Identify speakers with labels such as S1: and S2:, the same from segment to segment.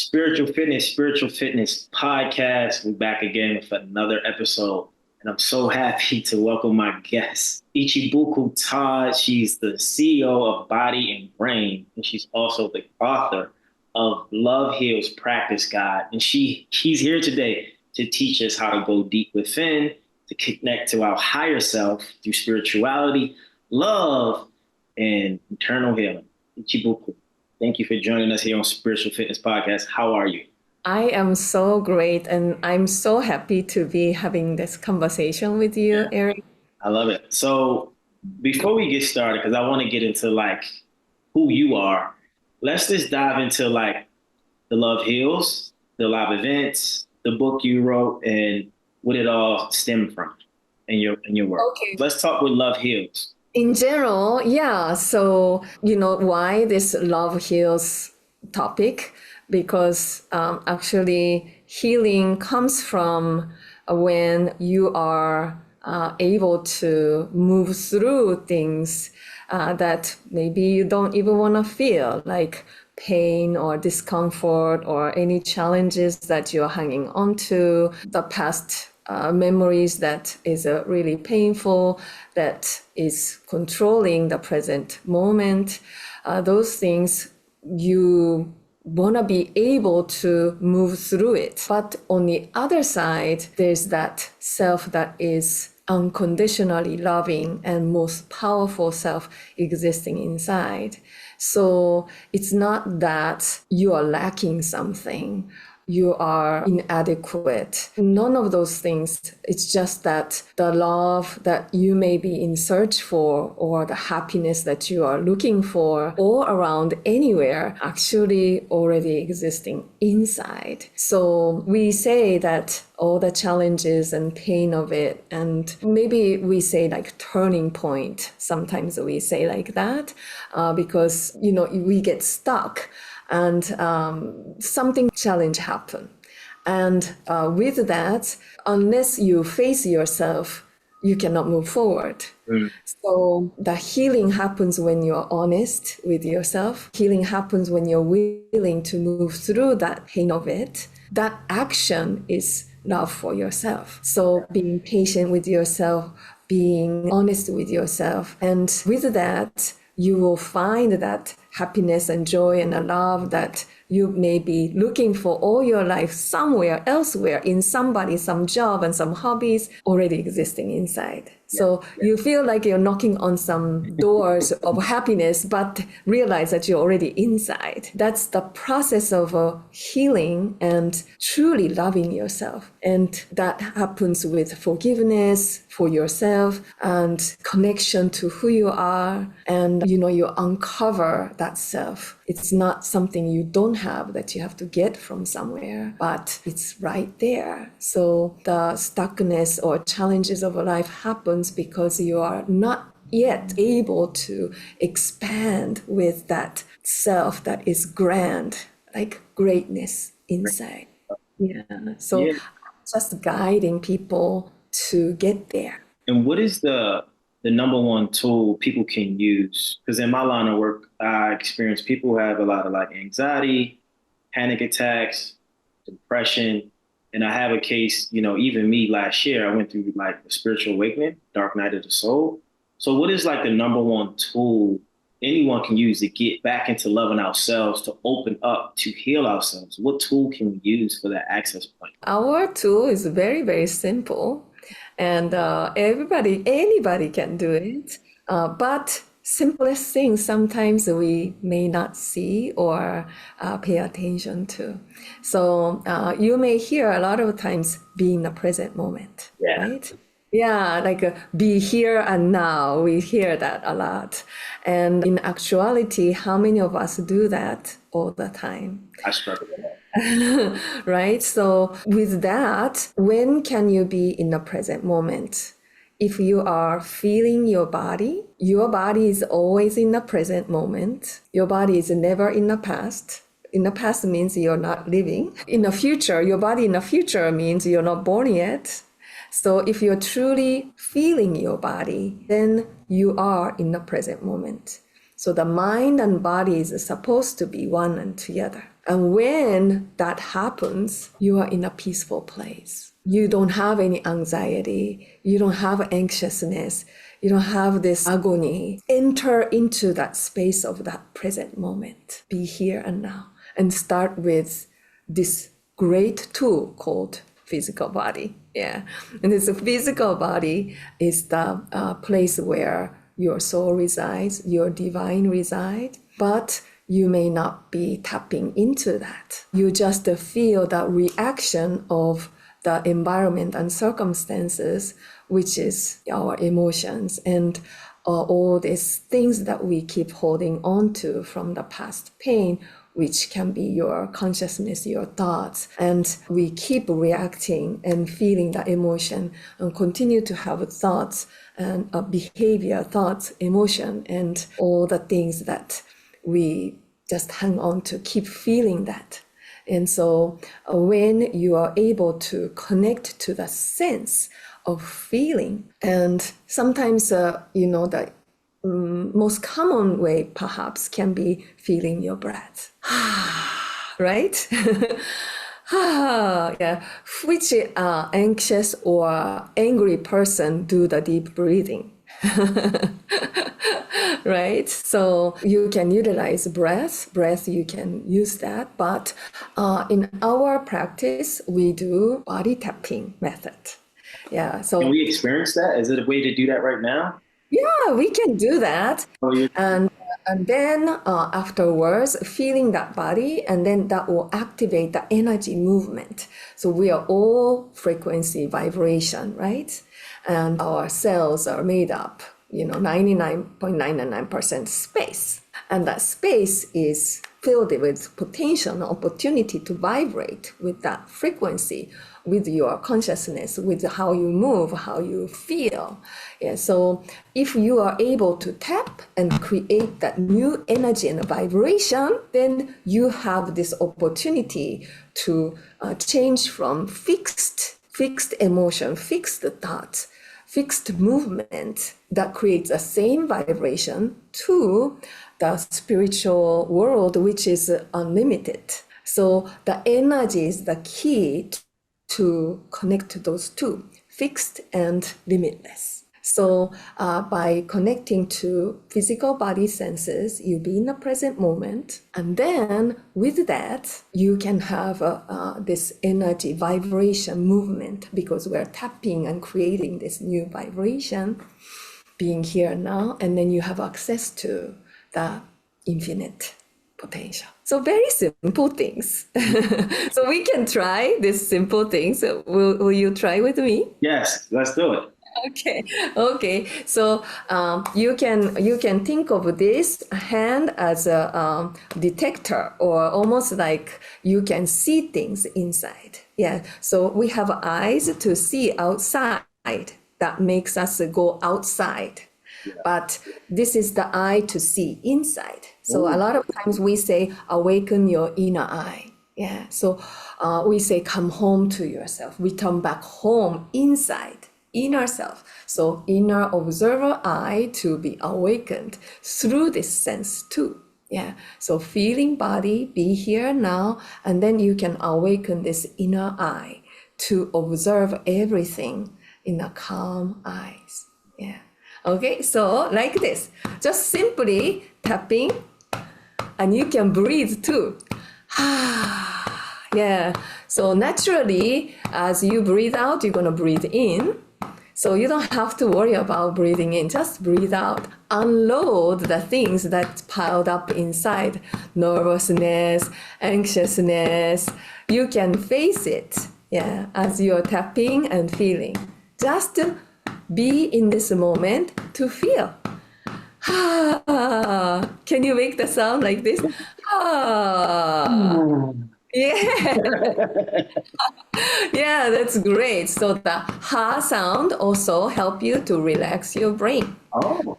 S1: Spiritual Fitness podcast. We're back again with another episode. And I'm so happy to welcome my guest, Ilchibuko Todd. She's the CEO of Body and Brain, and she's also the author of Love Heals Practice Guide. And she's here today to teach us how to go deep within, to connect to our higher self through spirituality, love, and internal healing. Ichibuku, thank you for joining us here on Spiritual Fitness Podcast. How are you?
S2: I am so great, and I'm so happy to be having this conversation with you, Eric.
S1: I love it. So before we get started, because I want to get into like who you are, let's just dive into like the Love Heals, the live events, the book you wrote, and what it all stemmed from in your work.
S2: Okay.
S1: Let's talk with Love Heals.
S2: In general, yeah. So, why this Love Heals topic? Because actually healing comes from when you are able to move through things that maybe you don't even want to feel, like pain or discomfort or any challenges that you're hanging on to, the past memories that is really painful, that is controlling the present moment. Those things you want to be able to move through it. But on the other side, there's that self that is unconditionally loving and most powerful self existing inside. So it's not that you are lacking something, you are inadequate. None of those things. It's just that the love that you may be in search for, or the happiness that you are looking for all around anywhere, actually already existing inside. So we say that all the challenges and pain of it, and maybe we say like turning point. Sometimes we say like that because, we get stuck. And something challenge happen. And with that, unless you face yourself, you cannot move forward. So the healing happens when you're honest with yourself. Healing happens when you're willing to move through that pain of it. That action is love for yourself. So being patient with yourself, being honest with yourself. And with that, you will find that happiness and joy and a love that you may be looking for all your life somewhere elsewhere, in somebody, some job and some hobbies already existing inside. So you feel like you're knocking on some doors of happiness, but realize that you're already inside. That's the process of healing and truly loving yourself. And that happens with forgiveness for yourself and connection to who you are. And, you uncover that self. It's not something you don't have that you have to get from somewhere, but it's right there. So the stuckness or challenges of life happens because you are not yet able to expand with that self that is grand, like greatness inside. Yeah. So just guiding people to get there.
S1: And what is the number one tool people can use? Because in my line of work, I experience people who have a lot of like anxiety, panic attacks, depression. And I have a case, even me last year, I went through like a spiritual awakening, dark night of the soul. So what is like the number one tool anyone can use to get back into loving ourselves, to open up, to heal ourselves? What tool can we use for that access point?
S2: Our tool is very, very simple. And anybody can do it. But simplest things sometimes we may not see or pay attention to. So you may hear a lot of times be in the present moment, right? Yeah, like be here and now. We hear that a lot. And in actuality, how many of us do that all the time?
S1: I struggle with that.
S2: Right? So with that, when can you be in the present moment? If you are feeling your body is always in the present moment. Your body is never in the past. In the past means you're not living. In the future, your body in the future means you're not born yet. So if you're truly feeling your body, then you are in the present moment. So the mind and body is supposed to be one and together. And when that happens, you are in a peaceful place. You don't have any anxiety. You don't have anxiousness. You don't have this agony. Enter into that space of that present moment. Be here and now. And start with this great tool called physical body. Yeah. And this physical body is the place where your soul resides, your divine resides. But you may not be tapping into that. You just feel the reaction of the environment and circumstances, which is our emotions and all these things that we keep holding on to from the past pain, which can be your consciousness, your thoughts. And we keep reacting and feeling the emotion and continue to have thoughts and behavior, thoughts, emotion, and all the things that we just hang on to, keep feeling that. And so when you are able to connect to the sense of feeling, and sometimes, the most common way perhaps can be feeling your breath, right? Yeah, which anxious or angry person do the deep breathing. Right? So you can utilize breath, you can use that. But in our practice, we do body tapping method. Yeah. So
S1: can we experience that? Is it a way to do that right now?
S2: yeah, we can do that.
S1: Oh, yeah.
S2: And then afterwards, feeling that body, and then that will activate the energy movement. So we are all frequency vibration, right? And our cells are made up, 99.99% space. And that space is filled with potential and opportunity to vibrate with that frequency, with your consciousness, with how you move, how you feel. Yeah, so if you are able to tap and create that new energy and vibration, then you have this opportunity to change from fixed emotion, fixed thoughts, fixed movement that creates the same vibration to the spiritual world, which is unlimited. So the energy is the key to connect to those two, fixed and limitless. So by connecting to physical body senses, you be in the present moment. And then with that, you can have this energy, vibration, movement, because we're tapping and creating this new vibration, being here now. And then you have access to the infinite potential. So very simple things. So we can try these simple things. Will you try with me?
S1: Yes, let's do it.
S2: Okay. So you can think of this hand as a detector, or almost like you can see things inside. Yeah. So we have eyes to see outside. That makes us go outside. But this is the eye to see inside. So a lot of times we say, awaken your inner eye. Yeah. So we say, come home to yourself. Return back home inside, inner self. So inner observer eye to be awakened through this sense too. Yeah. So feeling body, be here now, and then you can awaken this inner eye to observe everything in a calm eyes. Yeah. Okay, so like this, just simply tapping, and you can breathe too. Yeah, so naturally, as you breathe out, you're gonna breathe in. So you don't have to worry about breathing in, just breathe out. Unload the things that piled up inside, nervousness, anxiousness. You can face it, yeah, as you're tapping and feeling. Just be in this moment to feel. Can you make the sound like this? Yeah. Yeah, that's great. So the ha sound also help you to relax your brain.
S1: Oh,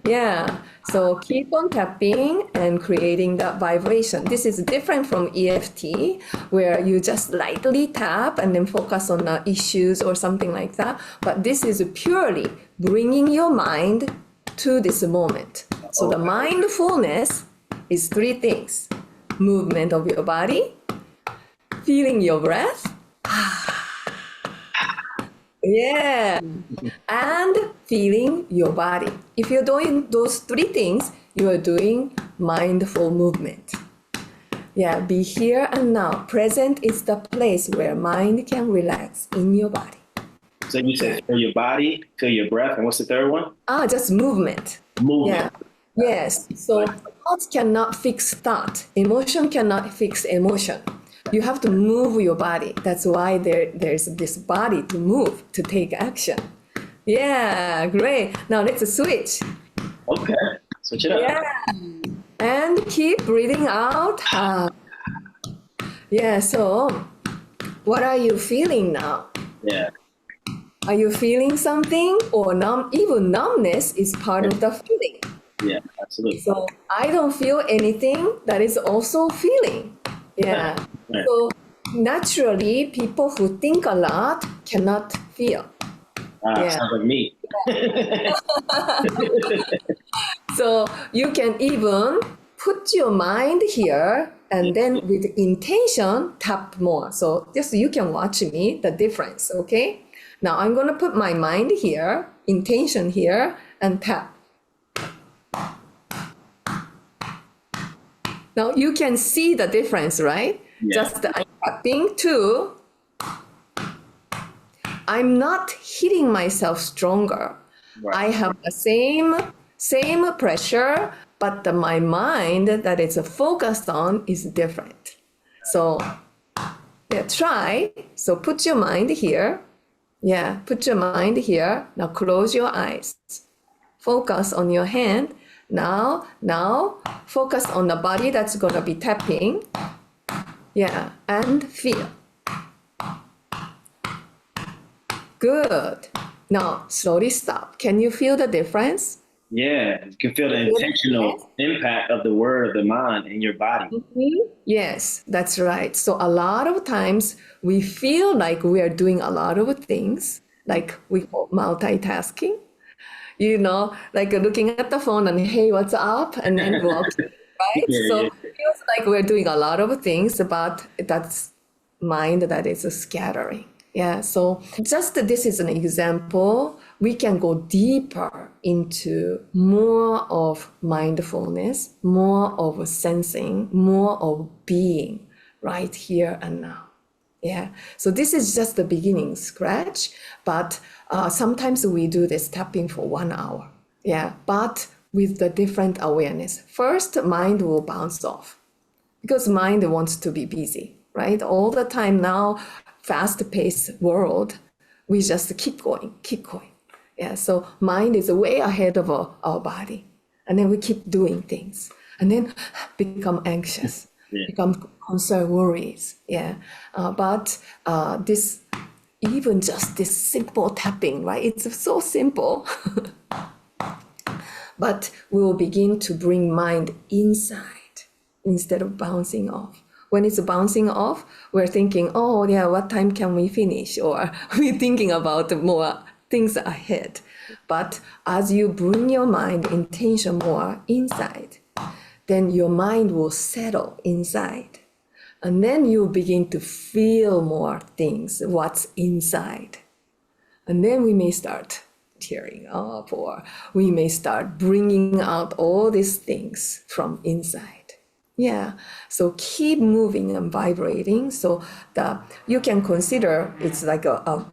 S2: Yeah. So keep on tapping and creating that vibration. This is different from EFT, where you just lightly tap and then focus on the issues or something like that. But this is purely bringing your mind to this moment. So the mindfulness is three things: movement of your body, feeling your breath. Yeah. And feeling your body. If you're doing those three things, you are doing mindful movement. Yeah, be here and now. Present is the place where mind can relax in your body.
S1: So you said feel your body, feel your breath, and what's the third one?
S2: Just movement.
S1: Movement.
S2: Yeah. Yes. So thoughts cannot fix thought. Emotion cannot fix emotion. You have to move your body. That's why there's this body to move, to take action. Yeah, great. Now let's switch.
S1: Okay, switch it up.
S2: Yeah. And keep breathing out. Yeah, so what are you feeling now?
S1: Yeah.
S2: Are you feeling something or even numbness is part of the feeling?
S1: Yeah, absolutely.
S2: So I don't feel anything, that is also feeling. Yeah.
S1: Right.
S2: So naturally, people who think a lot cannot feel.
S1: Sounds like me.
S2: So you can even put your mind here and then with intention tap more. So just you can watch me, the difference, okay? Now I'm going to put my mind here, intention here, and tap. Now you can see the difference, right?
S1: Yeah.
S2: Just I'm tapping too. I'm not hitting myself stronger.
S1: Right.
S2: I have the same pressure, but my mind that it's focused on is different. So yeah, try. So put your mind here. Yeah, put your mind here. Now close your eyes. Focus on your hand. Now focus on the body that's gonna be tapping. Yeah, and feel. Good. Now slowly stop. Can you feel the difference?
S1: Yeah, you can feel the intentional impact of the word of the mind in your body.
S2: Mm-hmm. Yes, that's right. So a lot of times we feel like we are doing a lot of things, like we call multitasking, like looking at the phone and hey, what's up? And then walking, right?
S1: Yeah,
S2: So
S1: yeah.
S2: it feels like we're doing a lot of things, but that's mind that is scattering. Yeah, so just this is an example. We can go deeper into more of mindfulness, more of sensing, more of being right here and now. Yeah, so this is just the beginning scratch, but sometimes we do this tapping for 1 hour. Yeah, but with the different awareness. First, mind will bounce off because mind wants to be busy, right? All the time now, fast-paced world, we just keep going. Yeah, so mind is way ahead of our body. And then we keep doing things and then become anxious, become concerned, worries. Yeah, but this, even just this simple tapping, right? It's so simple. But we will begin to bring mind inside instead of bouncing off. When it's bouncing off, we're thinking, oh yeah, what time can we finish? Or we're thinking about more things ahead. But as you bring your mind intention more inside, then your mind will settle inside. And then you begin to feel more things, what's inside. And then we may start tearing up, or we may start bringing out all these things from inside. Yeah, so keep moving and vibrating. So you can consider it's like a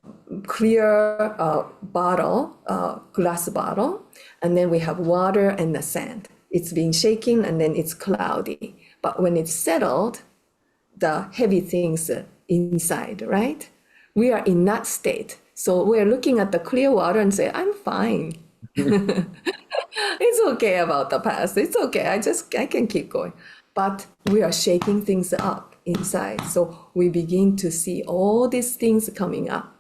S2: clear bottle, glass bottle, and then we have water and the sand. It's being shaken and then it's cloudy. But when it's settled, the heavy things inside, right? We are in that state. So we're looking at the clear water and say, I'm fine. It's okay about the past. It's okay. I can keep going. But we are shaking things up inside. So we begin to see all these things coming up.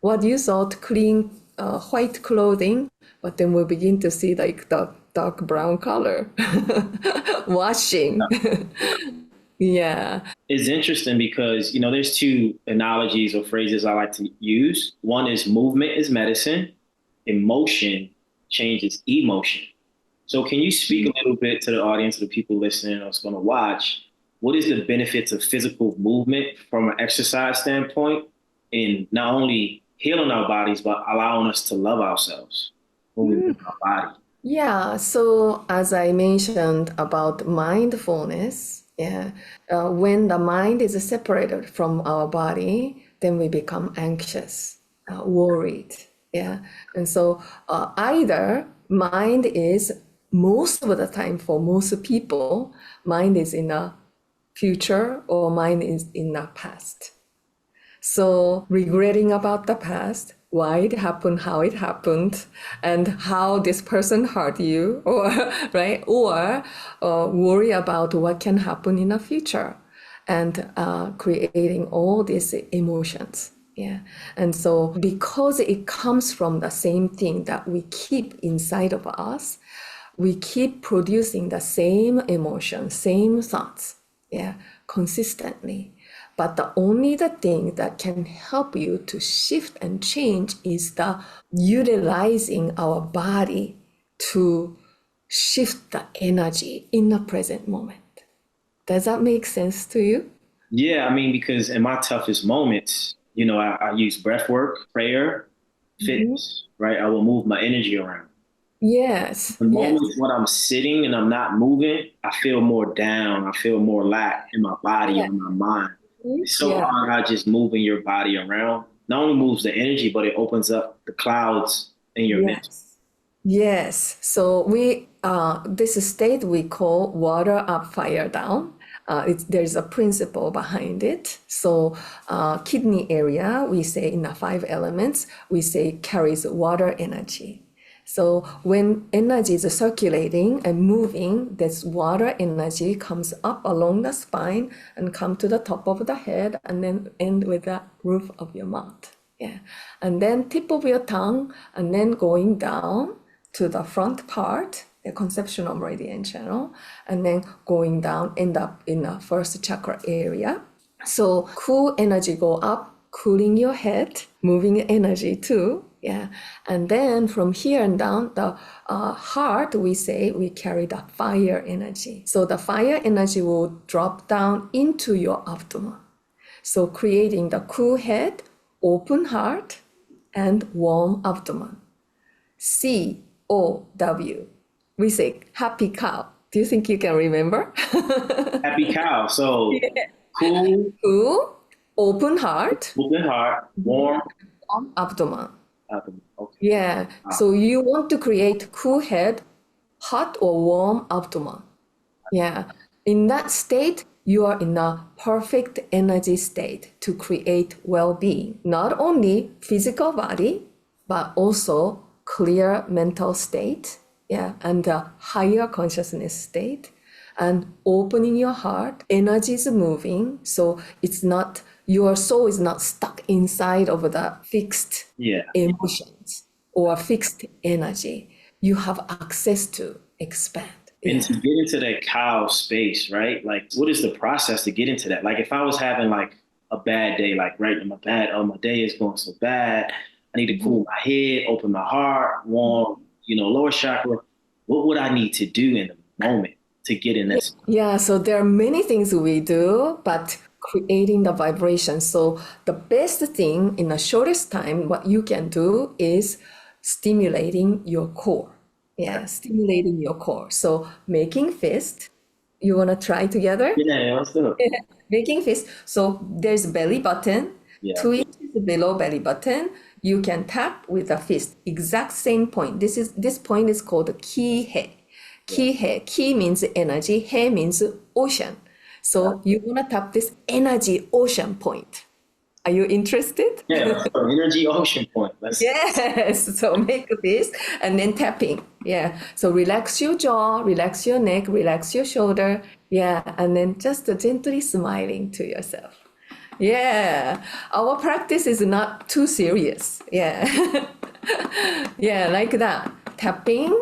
S2: What you thought clean white clothing, but then we begin to see like the dark brown color washing. Yeah.
S1: It's interesting because, there's two analogies or phrases I like to use. One is movement is medicine, emotion changes emotion. So can you speak a little bit to the audience, to the people listening or going to watch, what is the benefits of physical movement from an exercise standpoint in not only healing our bodies, but allowing us to love ourselves when we move our body?
S2: Yeah, so as I mentioned about mindfulness, yeah, when the mind is separated from our body, then we become anxious, worried, yeah. And so either mind is most of the time for most people, mind is in the future or mind is in the past. So regretting about the past, why it happened, how it happened, and how this person hurt you, or right, or worry about what can happen in the future, and creating all these emotions. Yeah, and so because it comes from the same thing that we keep inside of us, we keep producing the same emotions, same thoughts, yeah, consistently. But the thing that can help you to shift and change is the utilizing our body to shift the energy in the present moment. Does that make sense to you?
S1: Yeah, I mean, because in my toughest moments, I use breath work, prayer,
S2: Mhm.
S1: fitness, right? I will move my energy around.
S2: Yes,
S1: The
S2: yes,
S1: moments when I'm sitting and I'm not moving, I feel more down. I feel more lack in my body
S2: yeah,
S1: or in my mind. It's so
S2: yeah,
S1: hard how just moving your body around not only moves the energy, but it opens up the clouds in your mental.
S2: yes. Yes. So this state we call water up, fire down. There's a principle behind it. So kidney area, we say in the five elements, we say carries water energy. So when energy is circulating and moving, this water energy comes up along the spine and come to the top of the head and then end with the roof of your mouth. Yeah. And then tip of your tongue and then going down to the front part, the conceptual meridian channel, and then going down, end up in the first chakra area. So cool energy go up, cooling your head, moving energy too. Yeah. And then from here and down, the heart, we say we carry the fire energy. So the fire energy will drop down into your abdomen. So creating the cool head, open heart, and warm abdomen. COW. We say happy cow. Do you think you can remember?
S1: Happy cow. So cool,
S2: Cool, open heart,
S1: open heart, warm.
S2: warm abdomen.
S1: Okay.
S2: Yeah.
S1: Wow.
S2: So you want to create cool head, hot or warm abdomen. Yeah. In that state, you are in a perfect energy state to create well-being, not only physical body, but also clear mental state, yeah, and a higher consciousness state, and opening your heart, energy is moving, so it's not your soul is not stuck inside of the fixed
S1: Yeah.
S2: emotions or fixed energy. You have access to expand.
S1: And
S2: Yeah.
S1: to get into that cow space, right? Like, what is the process to get into that? Like, if I was having like a bad day, like, right, my day is going so bad. I need to cool my head, open my heart, warm, lower chakra. What would I need to do in the moment to get in this?
S2: Yeah, so there are many things we do, but creating the vibration. So the best thing in the shortest time, what you can do is stimulating your core. Yeah, stimulating your core. So making fist. You want to try together?
S1: Yeah, let's do it.
S2: Making fist. So there's belly button,
S1: Yeah.
S2: 2 inches below belly button. You can tap with a fist. Exact same point. This point is called ki he.
S1: Yeah.
S2: Ki he. Ki means energy. He means ocean. So you want to tap this energy ocean point. Are you interested?
S1: Yeah. Let's go. Energy ocean point. Let's.
S2: Yes, so make this and then tapping. Yeah, so relax your jaw, relax your neck, relax your shoulder. Yeah, and then just gently smiling to yourself. Yeah, our practice is not too serious. Yeah, yeah, like that. Tapping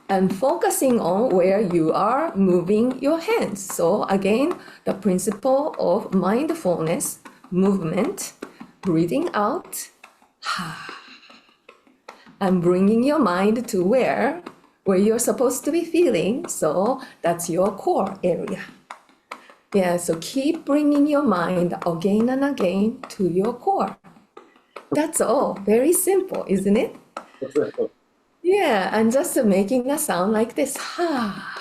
S2: and focusing on where you are moving your hands. So, again, the principle of mindfulness, movement, breathing out and bringing your mind to where you're supposed to be feeling. So that's your core area. Yeah, so keep bringing your mind again and again to your core. That's all. Very simple, isn't it? Yeah, and just making a sound like this. Ha.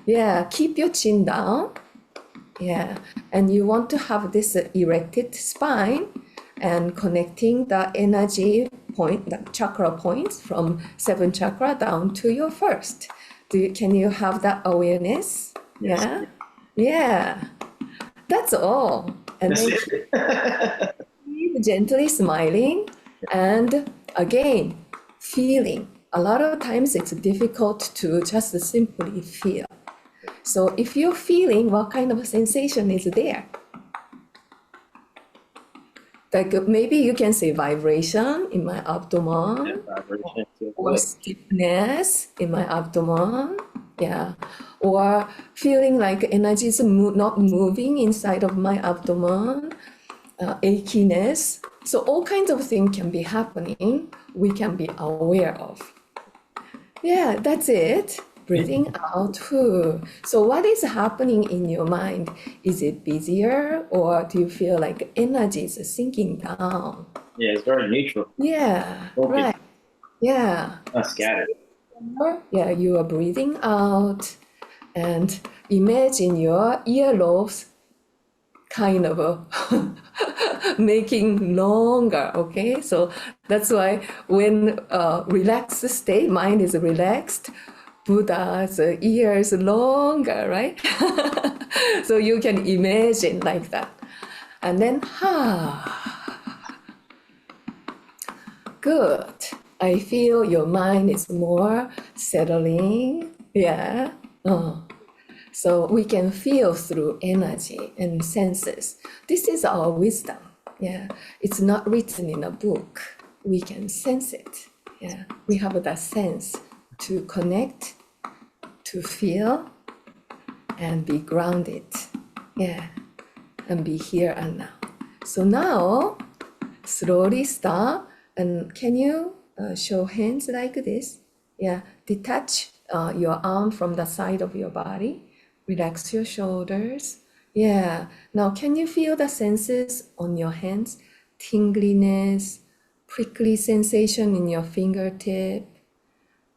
S2: Yeah, keep your chin down. Yeah, and you want to have this erected spine and connecting the energy point, the chakra points from seven chakra down to your first. Can you have that awareness?
S1: Yes.
S2: Yeah, yeah. That's all. And
S1: That's
S2: then
S1: it.
S2: keep gently smiling and again feeling. A lot of times it's difficult to just simply feel. So if you're feeling, what kind of sensation is there? Like maybe you can say vibration in my
S1: Yeah,
S2: abdomen
S1: vibration feels
S2: or
S1: good.
S2: stiffness in my abdomen. Yeah. Or feeling like energy is not moving inside of my abdomen, achiness. So all kinds of things can be happening. We can be aware of. Yeah, that's it. Breathing out. Whew. So, what is happening in your mind? Is it busier or do you feel like energy is sinking down?
S1: Yeah, it's very neutral.
S2: Yeah,
S1: Focus,
S2: right. Yeah.
S1: not scattered.
S2: Yeah, you are breathing out and imagine your earlobes kind of making longer. Okay, so that's why when relaxed state, mind is relaxed, Buddha's ears longer, right? So you can imagine like that, and then good. I feel your mind is more settling. Yeah. Oh. So we can feel through energy and senses. This is our wisdom. Yeah. It's not written in a book. We can sense it. Yeah. We have that sense to connect, to feel, and be grounded. Yeah. And be here and now. So now, slowly stop. And can you show hands like this? Yeah. Detach your arm from the side of your body. Relax your shoulders. Yeah. Now, can you feel the senses on your hands? Tingliness, prickly sensation in your fingertip.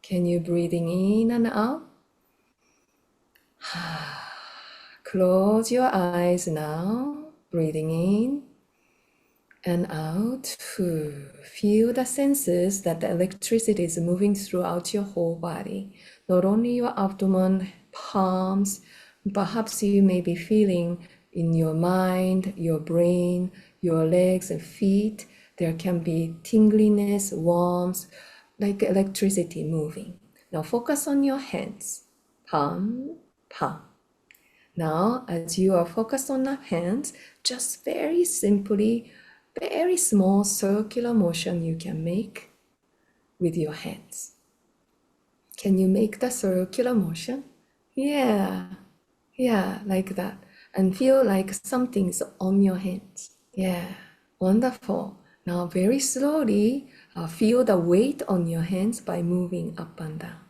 S2: Can you breathing in and out? Close your eyes now. Breathing in and out. Feel the senses that the electricity is moving throughout your whole body. Not only your abdomen, palms, perhaps you may be feeling in your mind, your brain, your legs and feet. There can be tingliness, warmth, like electricity moving. Now focus on your hands. Palm, palm. Now, as you are focused on the hands, just very simply, very small circular motion you can make with your hands. Can you make the circular motion? Yeah, yeah, like that. And feel like something's on your hands. Yeah, wonderful. Now, very slowly, feel the weight on your hands by moving up and down.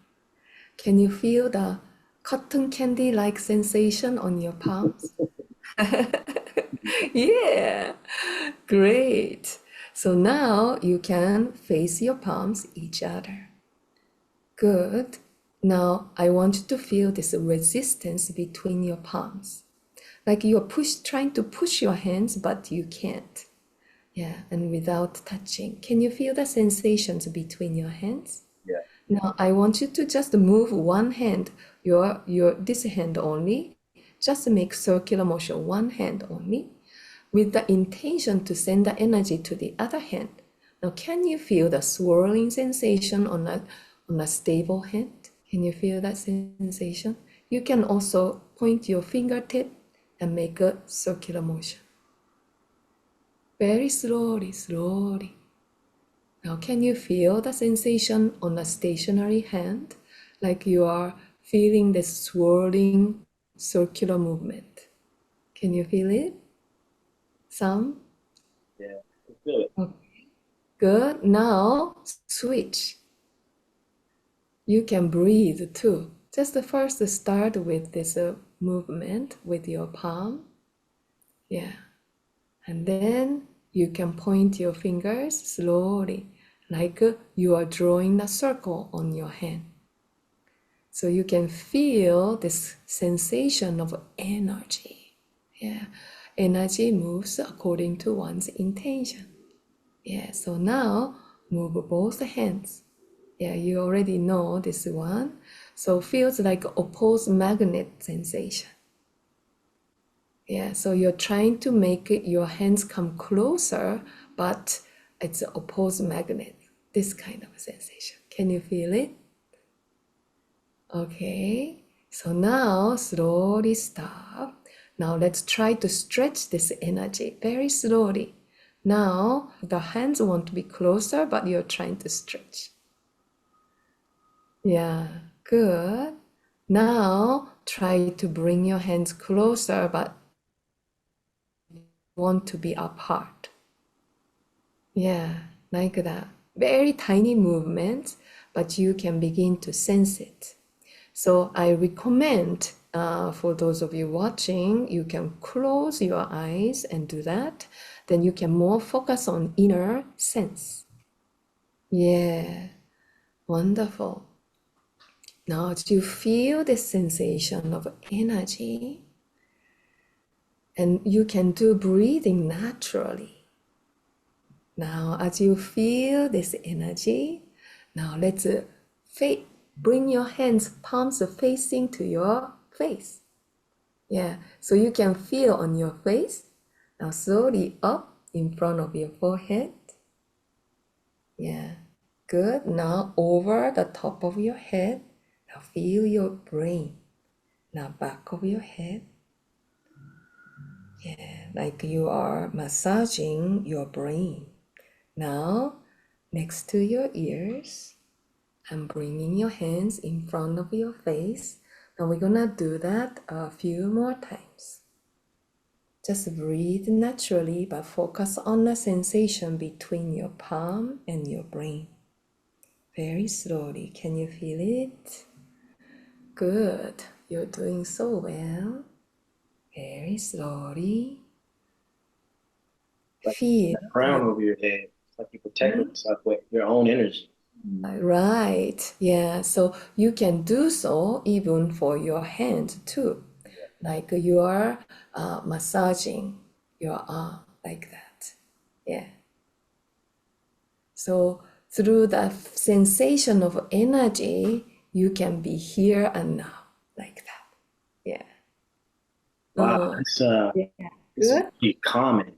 S2: Can you feel the cotton candy like sensation on your palms? Yeah, great. So now you can face your palms each other. Good. Now I want you to feel this resistance between your palms. Like you're trying to push your hands, but you can't. Yeah, and without touching. Can you feel the sensations between your hands?
S1: Yeah.
S2: Now I want you to just move one hand, your this hand only. Just make circular motion, one hand only, with the intention to send the energy to the other hand. Now, can you feel the swirling sensation on a stable hand? Can you feel that sensation? You can also point your fingertip and make a circular motion. Very slowly, slowly. Now, can you feel the sensation on a stationary hand? Like you are feeling the swirling circular movement. Can you feel it? Some?
S1: Yeah. I feel it.
S2: Okay. Good. Now, switch. You can breathe too. Just first start with this movement with your palm. Yeah. And then you can point your fingers slowly, like you are drawing a circle on your hand. So you can feel this sensation of energy. Yeah. Energy moves according to one's intention. Yeah. So now move both hands. Yeah, you already know this one. So feels like opposed magnet sensation. Yeah, so you're trying to make your hands come closer, but it's opposed magnet, this kind of sensation. Can you feel it? Okay, so now slowly stop. Now let's try to stretch this energy very slowly. Now the hands want to be closer, but you're trying to stretch. Yeah, good. Now try to bring your hands closer, but want to be apart. Yeah, like that. Very tiny movements, but you can begin to sense it. So I recommend for those of you watching, you can close your eyes and do that. Then you can more focus on inner sense. Yeah, wonderful. Now, do you feel the sensation of energy? And you can do breathing naturally. Now, as you feel this energy, now let's bring your hands, palms facing to your face. Yeah, so you can feel on your face. Now, slowly up in front of your forehead. Yeah, good. Now, over the top of your head. Now, feel your brain. Now, back of your head. Yeah, like you are massaging your brain. Now, next to your ears, and bringing your hands in front of your face. Now we're gonna do that a few more times. Just breathe naturally, but focus on the sensation between your palm and your brain. Very slowly. Can you feel it? Good. You're doing so well. Very slowly.
S1: Like
S2: Feel
S1: a crown over your head. It's like you protect yourself with your own energy.
S2: right. Yeah. So you can do so even for your hand too. Like you are massaging your arm like that. Yeah. So through the sensation of energy, you can be here and now like that. Yeah.
S1: Wow,
S2: Yeah.
S1: it's
S2: Good.
S1: really common.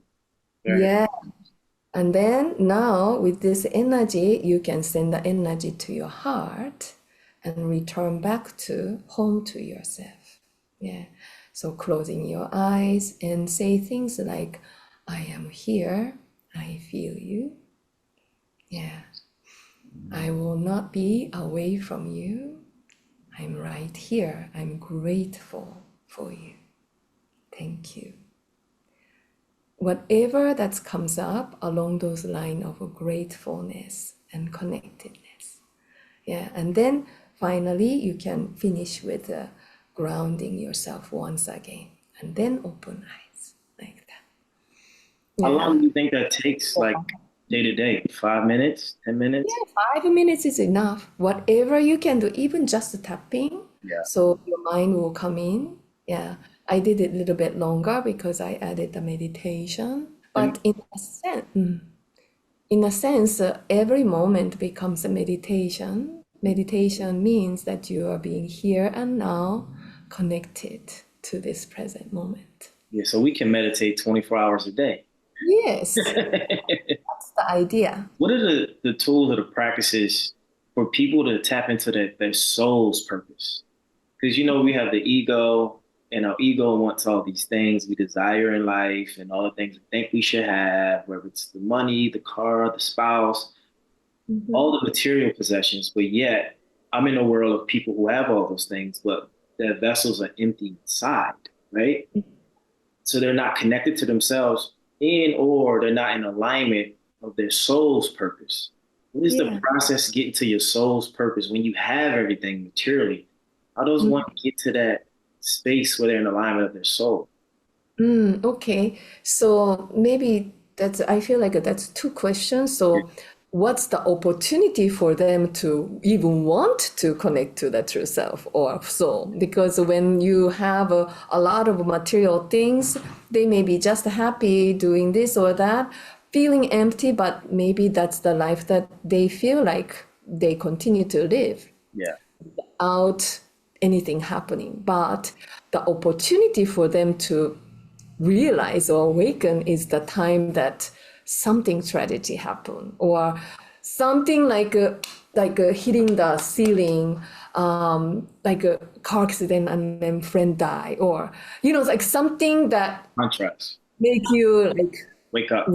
S1: Very
S2: Yeah. And then now with this energy, you can send the energy to your heart and return back to home to yourself. Yeah. So closing your eyes and say things like, I am here. I feel you. Yeah. I will not be away from you. I'm right here. I'm grateful for you. Thank you. Whatever that comes up along those lines of gratefulness and connectedness. Yeah, and then finally you can finish with grounding yourself once again, and then open eyes like that.
S1: How
S2: Yeah.
S1: long do you think that takes, like day to day? 5 minutes, 10 minutes?
S2: Yeah, 5 minutes is enough. Whatever you can do, even just tapping,
S1: Yeah.
S2: so your mind will come in. Yeah, I did it a little bit longer because I added the meditation.
S1: And
S2: But in a sense, every moment becomes a meditation. Meditation means that you are being here and now connected to this present moment.
S1: yeah, so we can meditate 24 hours a day.
S2: Yes, that's the idea.
S1: What are the tools or the practices for people to tap into their soul's purpose? Because we have the ego, and our ego wants all these things we desire in life and all the things we think we should have, whether it's the money, the car, the spouse, all
S2: Mhm.
S1: the material possessions. But yet, I'm in a world of people who have all those things, but their vessels are empty inside, right? So they're not connected to themselves, or they're not in alignment of their soul's purpose. What is the
S2: Yeah.
S1: process getting to your soul's purpose when you have everything materially? How does one get to that space where they're in alignment of their soul.
S2: Okay. So maybe I feel like that's two questions.
S1: Yeah.
S2: So what's the opportunity for them to even want to connect to the true self or soul? Because when you have a lot of material things, they may be just happy doing this or that, feeling empty, but maybe that's the life that they feel like they continue to live
S1: Yeah.
S2: without anything happening. But the opportunity for them to realize or awaken is the time that something tragedy happened or something like hitting the ceiling, like a car accident and then friend die, or like something that
S1: Contrast.
S2: make you like
S1: Wake up.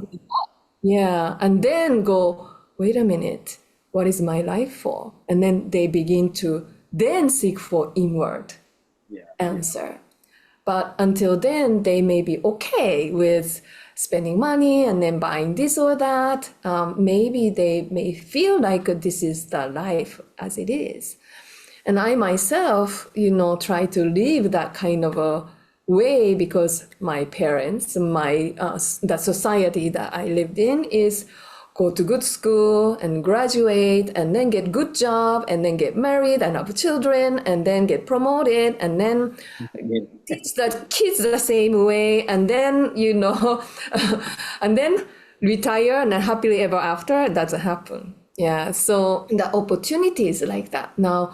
S2: yeah, and then go, wait a minute, what is my life for? And then they begin to then seek for inward
S1: Yeah.
S2: answer. But until then, they may be okay with spending money and then buying this or that. Maybe they may feel like this is the life as it is. And I myself, try to live that kind of a way because my parents, the society that I lived in is go to good school and graduate and then get good job and then get married and have children and then get promoted and then
S1: Yeah.
S2: teach the kids the same way and then and then retire and then happily ever after. It doesn't happen. Yeah, so the opportunity is like that. Now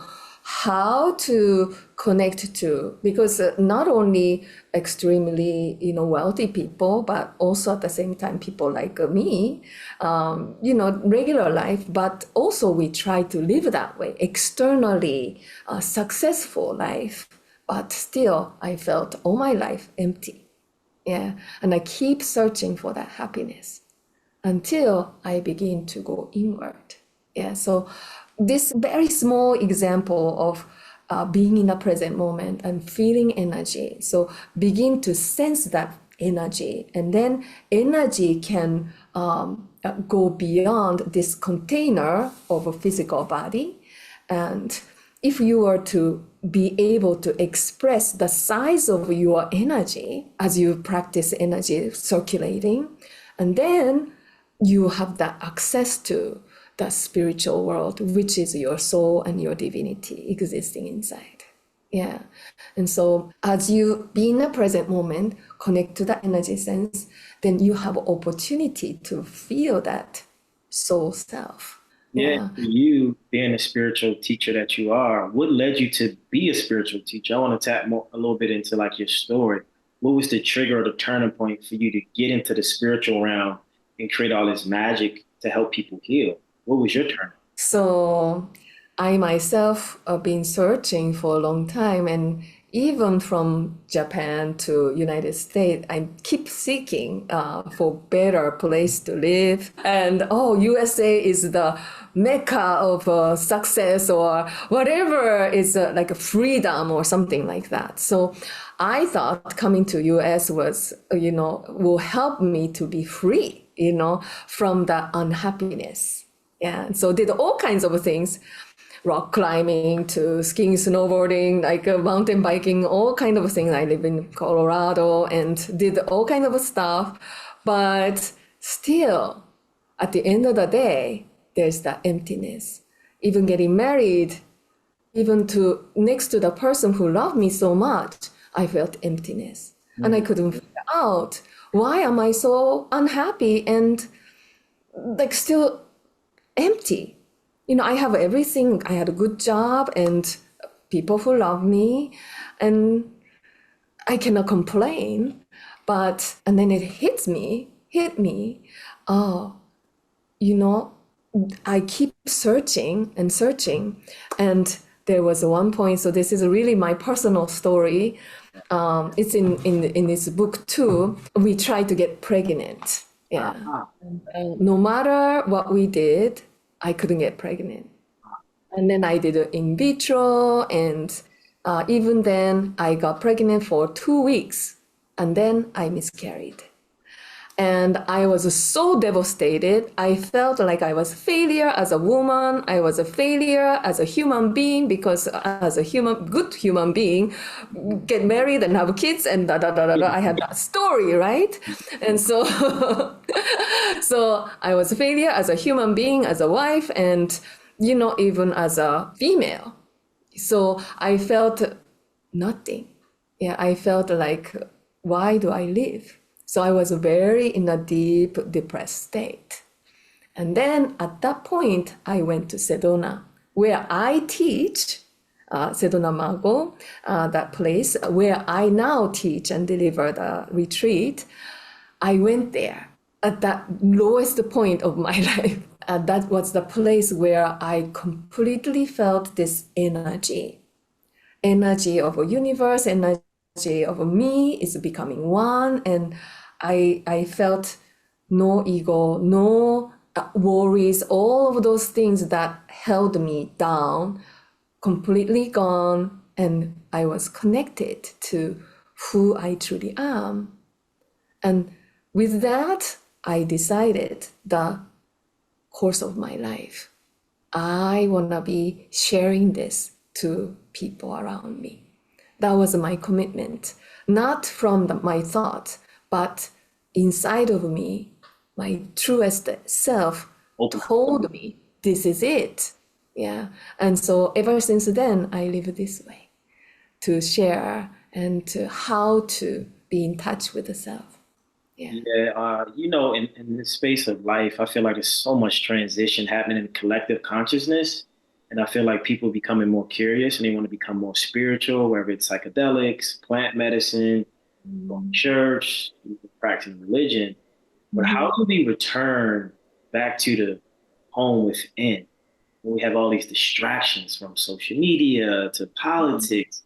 S2: how to connect to, because not only extremely wealthy people but also at the same time people like me, regular life, but also we try to live that way externally, successful life, but still I felt all my life empty. Yeah, and I keep searching for that happiness until I begin to go inward. Yeah, so this very small example of being in the present moment and feeling energy. So begin to sense that energy, and then energy can go beyond this container of a physical body. And if you were to be able to express the size of your energy as you practice energy circulating, and then you have that access to the spiritual world, which is your soul and your divinity existing inside. Yeah. And so as you be in the present moment, connect to the energy sense, then you have opportunity to feel that soul self.
S1: Yeah,
S2: Yeah.
S1: for you being a spiritual teacher that you are, what led you to be a spiritual teacher? I want to tap more, a little bit into like your story. What was the trigger or the turning point for you to get into the spiritual realm and create all this magic to help people heal? What was your turn?
S2: So I myself have been searching for a long time, and even from Japan to United States, I keep seeking for better place to live. And USA is the mecca of success or whatever is like a freedom or something like that. So I thought coming to US was, will help me to be free, from the unhappiness. Yeah, so did all kinds of things, rock climbing to skiing, snowboarding, like mountain biking, all kind of things. I live in Colorado and did all kind of stuff, but still, at the end of the day, there's that emptiness. Even getting married, even to next to the person who loved me so much, I felt emptiness, and I
S1: Mm.
S2: couldn't figure out why am I so unhappy and like still empty. I have everything. I had a good job and people who love me, and I cannot complain. And then it hit me. Oh, you know, I keep searching and searching. And there was one point, so this is really my personal story. It's in this book too. We tried to get pregnant. Yeah.
S1: Ah,
S2: No matter what we did, I couldn't get pregnant. And then I did it in vitro, and even then, I got pregnant for 2 weeks, and then I miscarried. And I was so devastated. I felt like I was a failure as a woman. I was a failure as a human being, because as a good human being, get married and have kids and da da da da da. I had that story, right? And so, so I was a failure as a human being, as a wife, and even as a female. So I felt nothing. Yeah, I felt like, why do I live? So I was very in a deep depressed state. And then at that point, I went to Sedona, where I teach, Sedona Mago, that place where I now teach and deliver the retreat. I went there at that lowest point of my life. And that was the place where I completely felt this energy of a universe, energy of me is becoming one. And I felt no ego, no worries, all of those things that held me down, completely gone. And I was connected to who I truly am. And with that, I decided the course of my life. I want to be sharing this to people around me. That was my commitment, not from my thought, but inside of me, my truest self told me, this is it. Yeah. And so ever since then, I live this way, to share and to how to be in touch with the self. Yeah.
S1: Yeah, in this space of life, I feel like there's so much transition happening in collective consciousness. And I feel like people becoming more curious and they want to become more spiritual, whether it's psychedelics, plant medicine, going to church, practicing religion. But how do we return back to the home within when we have all these distractions from social media to politics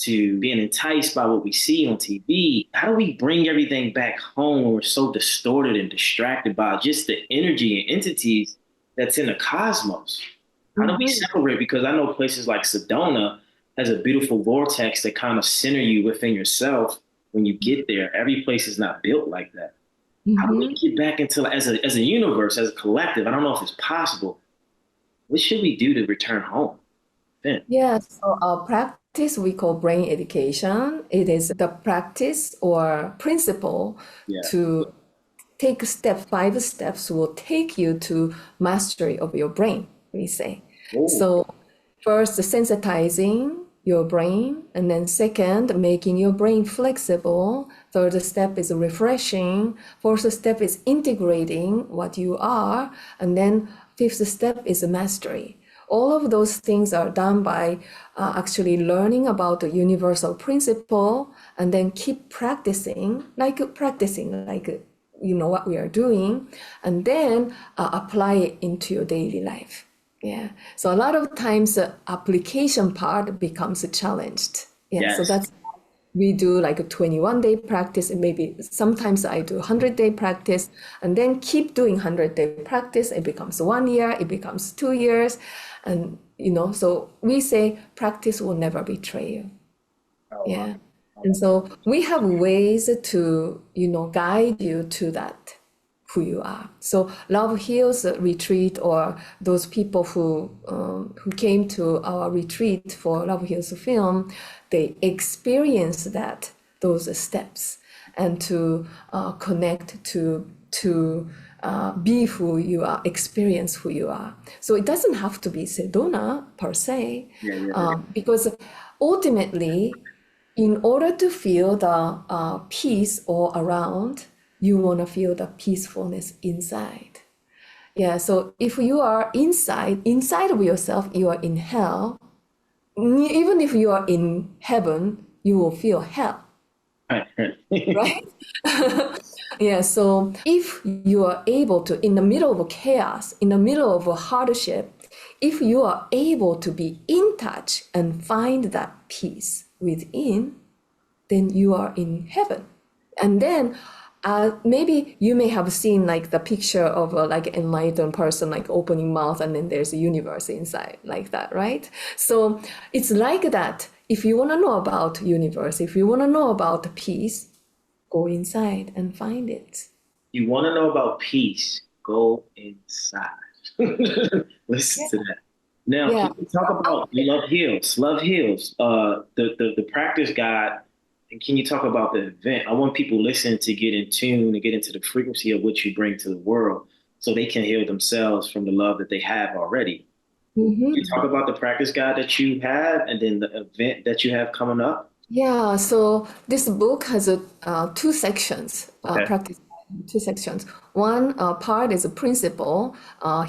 S1: to being enticed by what we see on TV? How do we bring everything back home when we're so distorted and distracted by just the energy and entities that's in the cosmos? How do we separate? Because I know places like Sedona has a beautiful vortex that kind of center you within yourself when you get there. Every place is not built like that. How do we get back into, as a universe, as a collective? I don't know if it's possible. What should we do to return home? Then.
S2: Yeah, so our practice we call brain education. It is the practice or principle
S1: Yeah.
S2: to take 5 steps will take you to mastery of your brain, we say.
S1: Oh.
S2: So first, sensitizing your brain, and then second, making your brain flexible. Third step is refreshing. Fourth step is integrating what you are. And then fifth step is mastery. All of those things are done by actually learning about the universal principle and then keep practicing like what we are doing, and then apply it into your daily life. Yeah. So a lot of times the application part becomes challenged. Yeah.
S1: Yes.
S2: So that's we do like a 21-day practice, and maybe sometimes I do 100-day practice, and then keep doing 100-day practice. It becomes 1 year, it becomes 2 years, and so we say practice will never betray you.
S1: Oh,
S2: Yeah.
S1: wow.
S2: And so we have ways to, guide you to that, who you are. So Love Heals Retreat, or those people who came to our retreat for Love Heals Film, they experience those steps, and to connect to be who you are, experience who you are. So it doesn't have to be Sedona per se, because ultimately, in order to feel the peace all around, you want to feel the peacefulness inside. Yeah, so if you are inside of yourself, you are in hell. Even if you are in heaven, you will feel hell. Right? Yeah, so if you are able to, in the middle of chaos, in the middle of a hardship, if you are able to be in touch and find that peace within, then you are in heaven. And then maybe you may have seen like the picture of a like enlightened person like opening mouth, and then there's a universe inside, like that, right? So it's like that. If you want to know about universe, if you want to know about peace, go inside and find it.
S1: You want to know about peace? Go inside. Listen to that. Now,
S2: Yeah.
S1: can you talk about love heals? Love heals. The practice guide. And can you talk about the event? I want people listening to get in tune and get into the frequency of what you bring to the world, so they can heal themselves from the love that they have already. Can you talk
S2: Mhm.
S1: about the practice guide that you have, and then the event that you have coming up?
S2: Yeah, so this book has two sections,
S1: Okay.
S2: practice, two sections. One part is a principle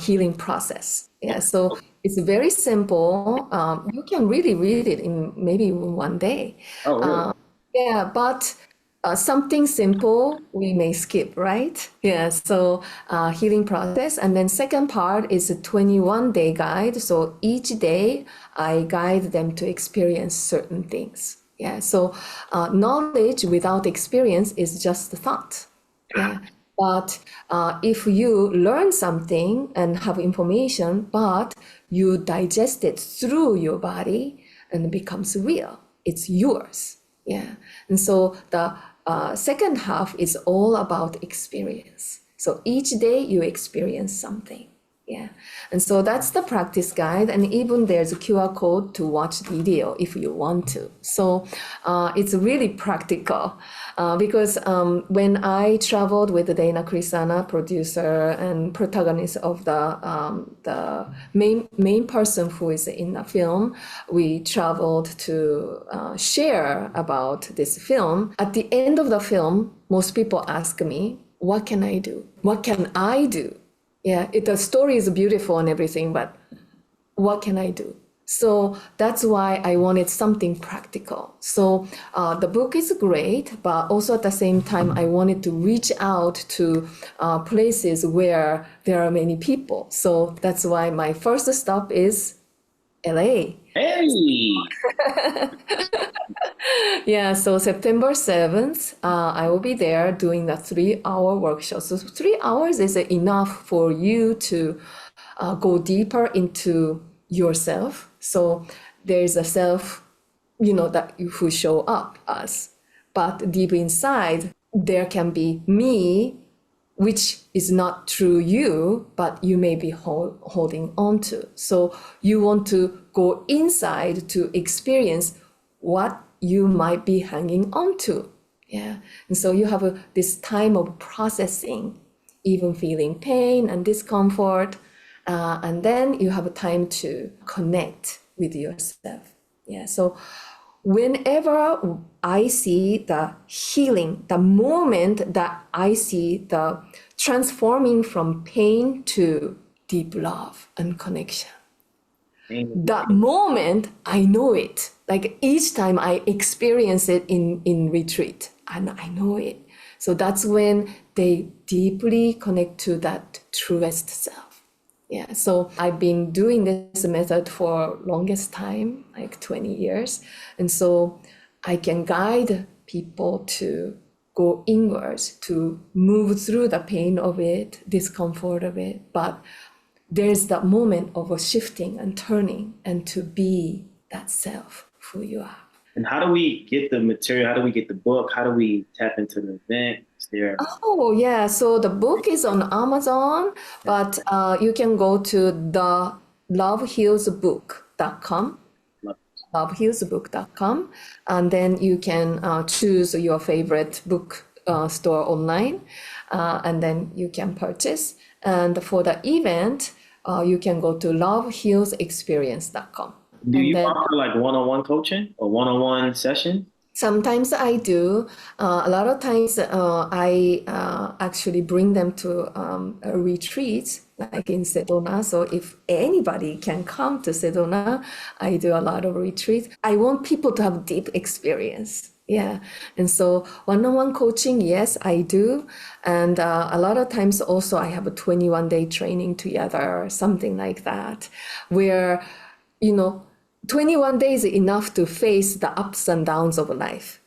S2: healing process. Yeah,
S1: Okay.
S2: so it's very simple. You can really read it in maybe one day.
S1: Oh, really?
S2: Uh, yeah, but something simple we may skip, right? Yeah, so healing process. And then second part is a 21-day guide. So each day I guide them to experience certain things. Yeah, so knowledge without experience is just a thought. Yeah, but if you learn something and have information, but you digest it through your body and it becomes real, it's yours. Yeah, and so the second half is all about experience. So each day you experience something. Yeah. And so that's the practice guide. And even there's a QR code to watch video if you want to. So it's really practical because when I traveled with Dana Krisana, producer and protagonist of the main person who is in the film, we traveled to share about this film. At the end of the film, most people ask me, what can I do? What can I do? Yeah, the story is beautiful and everything, but what can I do? So that's why I wanted something practical. So the book is great, but also at the same time, I wanted to reach out to places where there are many people. So that's why my first stop is LA.
S1: Hey.
S2: Yeah, so September 7th, I will be there doing the 3 hour workshop. So 3 hours is enough for you to go deeper into yourself. So there's a self, that who show up as. But deep inside, there can be me, which is not true you, but you may be holding on to. So you want to go inside to experience what you might be hanging on to. Yeah. And so you have this time of processing, even feeling pain and discomfort. And then you have a time to connect with yourself. Yeah. So whenever I see the healing, the moment that I see the transforming from pain to deep love and connection, that moment I know it. Like each time I experience it in retreat, and I know it. So that's when they deeply connect to that truest self. Yeah, so I've been doing this method for longest time, like 20 years. And so I can guide people to go inwards, to move through the pain of it, discomfort of it. But there's that moment of a shifting and turning and to be that self who you are.
S1: And how do we get the material? How do we get the book? How do we tap into the event? Is there?
S2: Oh, yeah. So the book is on Amazon, but you can go to the lovehealsbook.com, lovehealsbook.com, and then you can choose your favorite book store online, and then you can purchase. And for the event, you can go to lovehealsexperience.com.
S1: Do
S2: And
S1: you
S2: then
S1: offer like one-on-one coaching or one-on-one session?
S2: sometimes I do. A lot of times I actually bring them to a retreat, like in Sedona. So if anybody can come to Sedona, I do a lot of retreats. I want people to have deep experience. Yeah. And so one-on-one coaching, yes, I do. And a lot of times also I have a 21-day training together, something like that, where, you know, 21 days enough to face the ups and downs of life.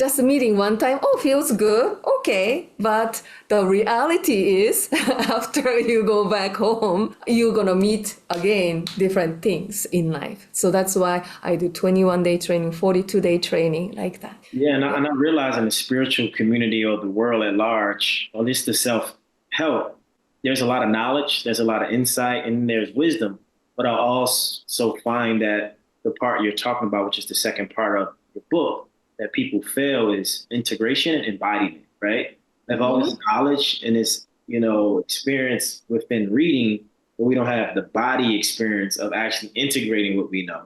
S2: just meeting one time, oh, feels good, okay. But the reality is, after you go back home, you're gonna meet again different things in life. So that's why I do 21-day training, 42-day training, like that.
S1: Yeah, and I realize in the spiritual community or the world at large, or at least the self-help, there's a lot of knowledge, there's a lot of insight, and there's wisdom. But I also find that the part you're talking about, which is the second part of the book, that people fail is integration and embodiment, right? They have all this knowledge and this, experience within reading, but we don't have the body experience of actually integrating what we know.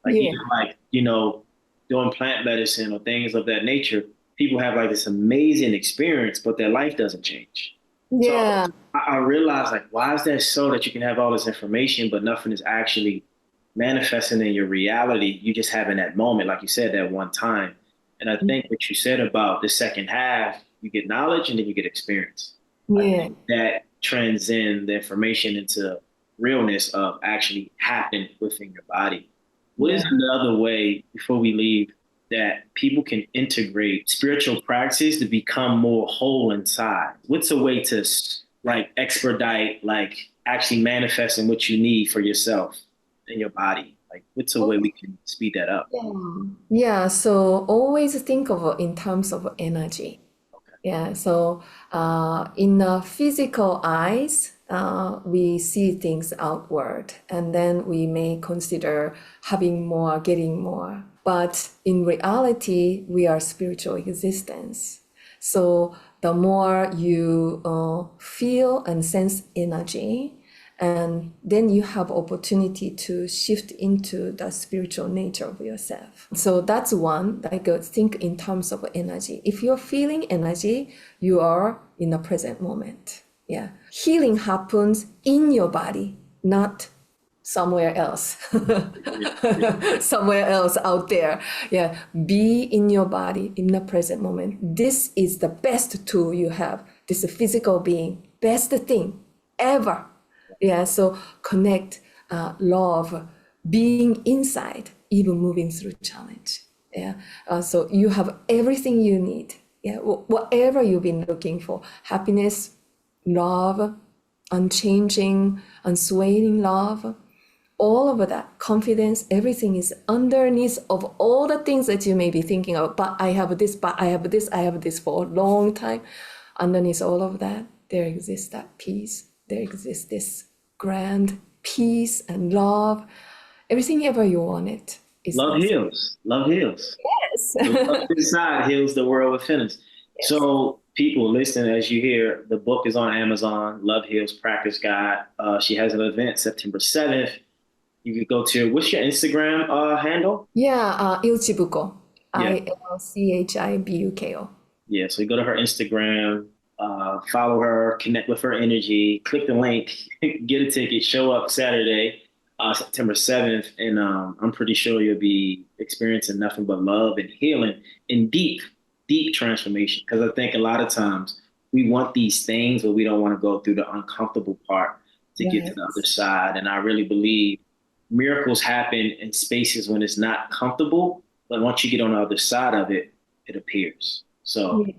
S1: Like
S2: Yeah.
S1: even like, doing plant medicine or things of that nature, people have like this amazing experience, but their life doesn't change. So
S2: Yeah.
S1: I realized like, why is that so that you can have all this information, but nothing is actually manifesting in your reality? You just have in that moment, like you said, that one time. And I think what you said about the second half, you get knowledge and then you get experience. I
S2: Yeah.
S1: think that transcend the information into realness of actually happening within your body. What is
S2: Yeah.
S1: another way before we leave that people can integrate spiritual practices to become more whole inside? What's a way to like expedite, like actually manifesting what you need for yourself in your body? Like, what's a way we can speed that up?
S2: Yeah. Yeah. So always think of it in terms of energy. Yeah, so in the physical eyes, we see things outward, and then we may consider having more, getting more. But in reality, we are spiritual existence. So the more you feel and sense energy, and then you have opportunity to shift into the spiritual nature of yourself. So that's one, like think in terms of energy. If you're feeling energy, you are in the present moment. Yeah, healing happens in your body, not somewhere else. Somewhere else out there. Yeah, be in your body in the present moment. This is the best tool you have. This physical being, best thing ever. Yeah, so connect, love, being inside, even moving through challenge. Yeah, so you have everything you need. Yeah, whatever you've been looking for, happiness, love, unchanging, unswaying love, all of that, confidence, everything is underneath of all the things that you may be thinking of. But I have this, but I have this, I have this for a long time. Underneath all of that, there exists that peace. There exists this grand peace and love. Everything ever you wanted is
S1: Love
S2: inside.
S1: heals. Love heals.
S2: Yes.
S1: The love inside heals the world within us.
S2: Yes.
S1: So, people, listen, as you hear, the book is on Amazon, Love Heals Practice Guide. She has an event September 7th. You could go to, what's your Instagram handle?
S2: Yeah, Ilchibuko.
S1: Yeah.
S2: Ilchibuko.
S1: Yeah. So, you go to her Instagram, follow her, connect with her energy, click the link, get a ticket, show up Saturday, September 7th. And I'm pretty sure you'll be experiencing nothing but love and healing and deep transformation. Because I think a lot of times we want these things, but we don't want to go through the uncomfortable part to get to the other
S2: Yes.
S1: side. And I really believe miracles happen in spaces when it's not comfortable, but once you get on the other side of it, it appears. So
S2: Yeah.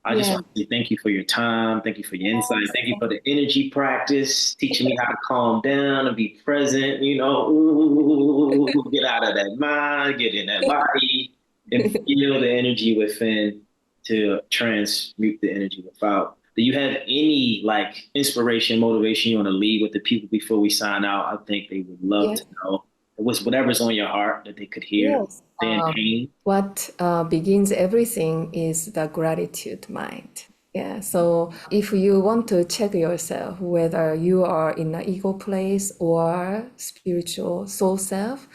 S1: I just
S2: Yeah.
S1: want to say thank you for your time. Thank you for your insight. Thank you for the energy practice, teaching me how to calm down and be present. Ooh, get out of that mind, get in that body, and feel the energy within to transmute the energy without. Do you have any like inspiration, motivation you want to leave with the people before we sign out? I think they would love
S2: Yeah.
S1: to know whatever's on your heart that they could hear.
S2: Yes.
S1: Stay in pain.
S2: What begins everything is the gratitude mind. Yeah. So if you want to check yourself whether you are in the ego place or spiritual soul self,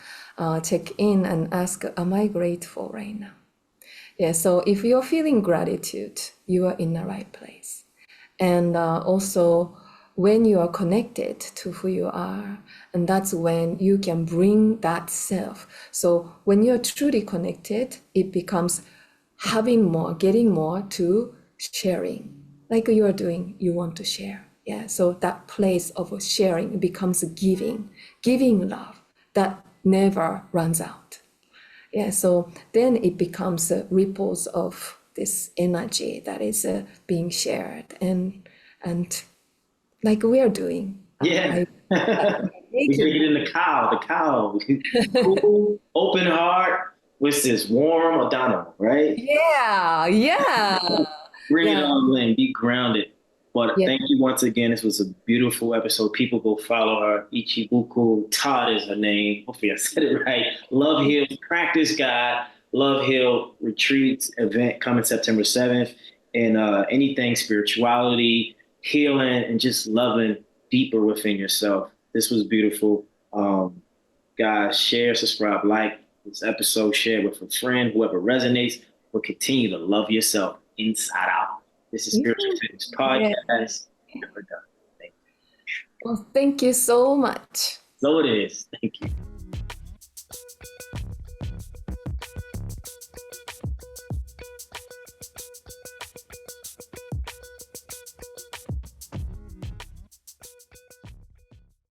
S2: check in and ask, am I grateful right now? Yeah. So if you're feeling gratitude, you are in the right place. And also, when you are connected to who you are, and that's when you can bring that self. So when you're truly connected, it becomes having more, getting more to sharing. Like you are doing, you want to share. Yeah. So that place of sharing becomes giving love that never runs out. Yeah, so then it becomes ripples of this energy that is being shared, and like we are doing.
S1: Yeah.
S2: I
S1: We
S2: making.
S1: drink it in the cow. Cool, open heart with this warm Adano, right?
S2: Yeah, yeah,
S1: Bring it
S2: yeah,
S1: all in, be grounded. But
S2: yeah.
S1: thank you once again. This was a beautiful episode. People go follow her. Ichibuku Todd is her name. Hopefully I said it right. Love Heal Practice Guide, Love Heal Retreats event coming September 7th. And anything spirituality, healing, and just loving deeper within yourself. This was beautiful. Guys, share, subscribe, like this episode, share with a friend, whoever resonates, but continue to love yourself inside out. This is Spiritual
S2: Mhm.
S1: Fitness
S2: Yeah.
S1: Podcast. Never done. Thank you.
S2: Well, thank you so much.
S1: So it is. Thank you.